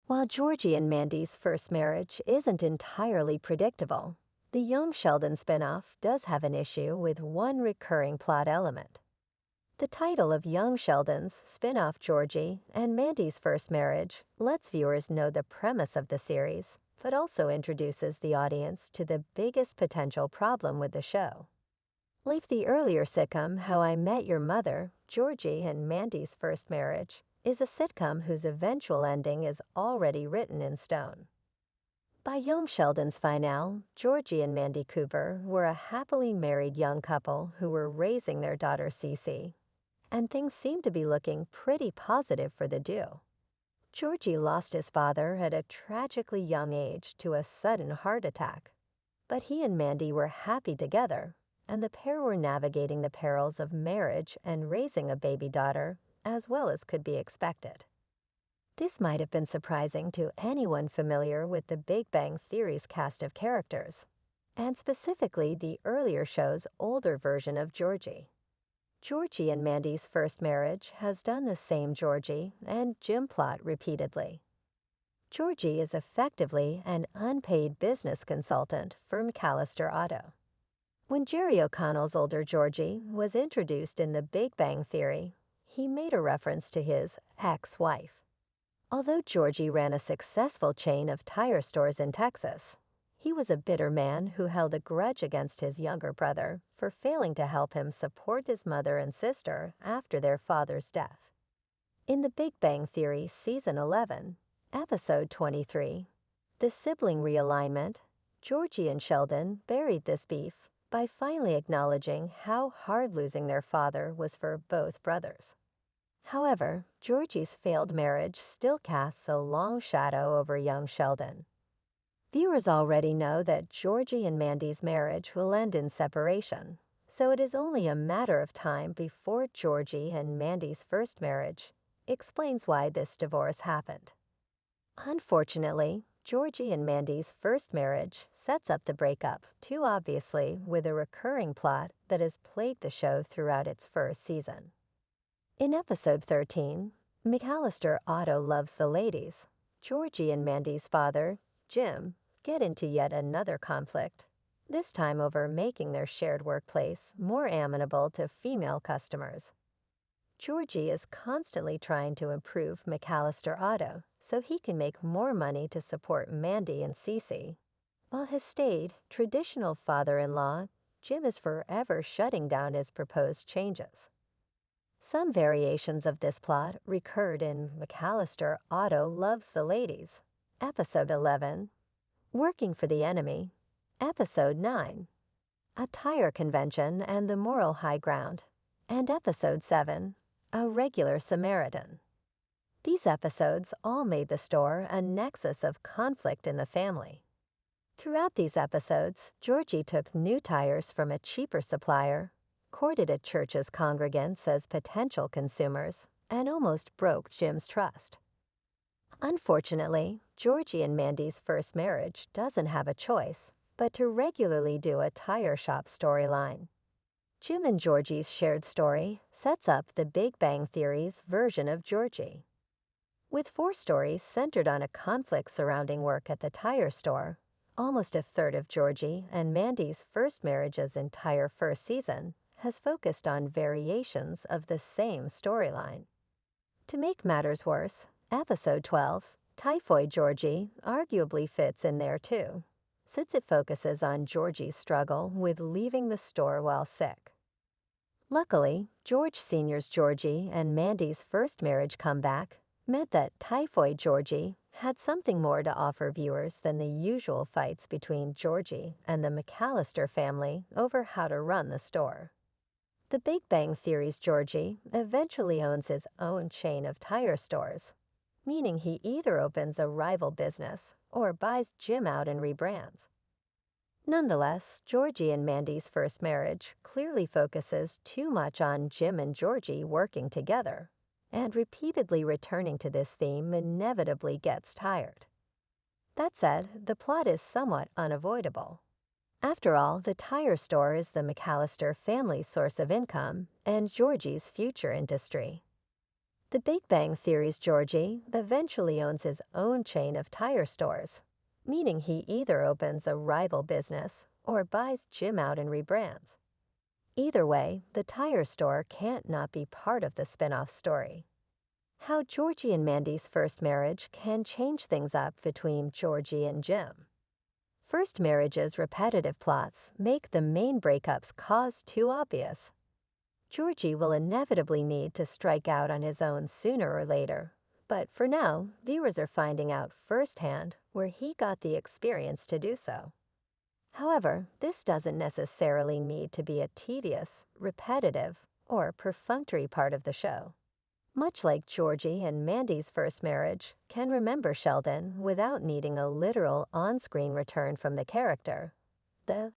While Georgie and Mandy's first marriage isn't entirely predictable, the Young Sheldon spinoff does have an issue with one recurring plot element. The title of Young Sheldon's spinoff Georgie and Mandy's first marriage lets viewers know the premise of the series, but also introduces the audience to the biggest potential problem with the show. Like the earlier sitcom How I Met Your Mother, Georgie and Mandy's first marriage is a sitcom whose eventual ending is already written in stone. By Young Sheldon's finale, Georgie and Mandy Cooper were a happily married young couple who were raising their daughter Cece, and things seemed to be looking pretty positive for the duo. Georgie lost his father at a tragically young age to a sudden heart attack, but he and Mandy were happy together, and the pair were navigating the perils of marriage and raising a baby daughter as well as could be expected. This might have been surprising to anyone familiar with the Big Bang Theory's cast of characters, and specifically the earlier show's older version of Georgie. Georgie and Mandy's first marriage has done the same Georgie and Jim plot repeatedly. Georgie is effectively an unpaid business consultant for McAllister Auto. When Jerry O'Connell's older Georgie was introduced in The Big Bang Theory, he made a reference to his ex-wife. Although Georgie ran a successful chain of tire stores in Texas, he was a bitter man who held a grudge against his younger brother for failing to help him support his mother and sister after their father's death. In The Big Bang Theory Season 11, Episode 23, The Sibling Realignment, Georgie and Sheldon buried this beef by finally acknowledging how hard losing their father was for both brothers. However, Georgie's failed marriage still casts a long shadow over young Sheldon. Viewers already know that Georgie and Mandy's marriage will end in separation, so it is only a matter of time before Georgie and Mandy's first marriage explains why this divorce happened. Unfortunately, Georgie and Mandy's first marriage sets up the breakup too obviously with a recurring plot that has plagued the show throughout its first season. In Episode 13, McAllister Auto Loves the Ladies, Georgie and Mandy's father, Jim, get into yet another conflict, this time over making their shared workplace more amenable to female customers. Georgie is constantly trying to improve McAllister Auto so he can make more money to support Mandy and Cece, while his staid, traditional father-in-law, Jim, is forever shutting down his proposed changes. Some variations of this plot recurred in McAllister Auto Loves the Ladies, Episode 11, Working for the Enemy, Episode 9, A Tire Convention and the Moral High Ground, and Episode 7, A Regular Samaritan. These episodes all made the store a nexus of conflict in the family. Throughout these episodes, Georgie took new tires from a cheaper supplier, courted a church's congregants as potential consumers, and almost broke Jim's trust. Unfortunately, Georgie and Mandy's first marriage doesn't have a choice but to regularly do a tire shop storyline. Jim and Georgie's shared story sets up the Big Bang Theory's version of Georgie. With 4 stories centered on a conflict surrounding work at the tire store, almost a third of Georgie and Mandy's first marriage's entire first season has focused on variations of the same storyline. To make matters worse, Episode 12, Typhoid Georgie, arguably fits in there too, since it focuses on Georgie's struggle with leaving the store while sick. Luckily, George Sr.'s Georgie and Mandy's first marriage comeback meant that Typhoid Georgie had something more to offer viewers than the usual fights between Georgie and the McAllister family over how to run the store. The Big Bang Theory's Georgie eventually owns his own chain of tire stores, meaning he either opens a rival business or buys Jim out and rebrands. Nonetheless, Georgie and Mandy's first marriage clearly focuses too much on Jim and Georgie working together, and repeatedly returning to this theme inevitably gets tired. That said, the plot is somewhat unavoidable. After all, the tire store is the McAllister family's source of income and Georgie's future industry. The Big Bang Theory's Georgie eventually owns his own chain of tire stores, meaning he either opens a rival business or buys Jim out and rebrands. Either way, the tire store can't not be part of the spin-off story. How Georgie and Mandy's first marriage can change things up between Georgie and Jim. First marriage's repetitive plots make the main breakup's cause too obvious. Georgie will inevitably need to strike out on his own sooner or later, but for now, viewers are finding out firsthand where he got the experience to do so. However, this doesn't necessarily need to be a tedious, repetitive, or perfunctory part of the show. Much like Georgie and Mandy's first marriage can remember Sheldon without needing a literal on-screen return from the character, the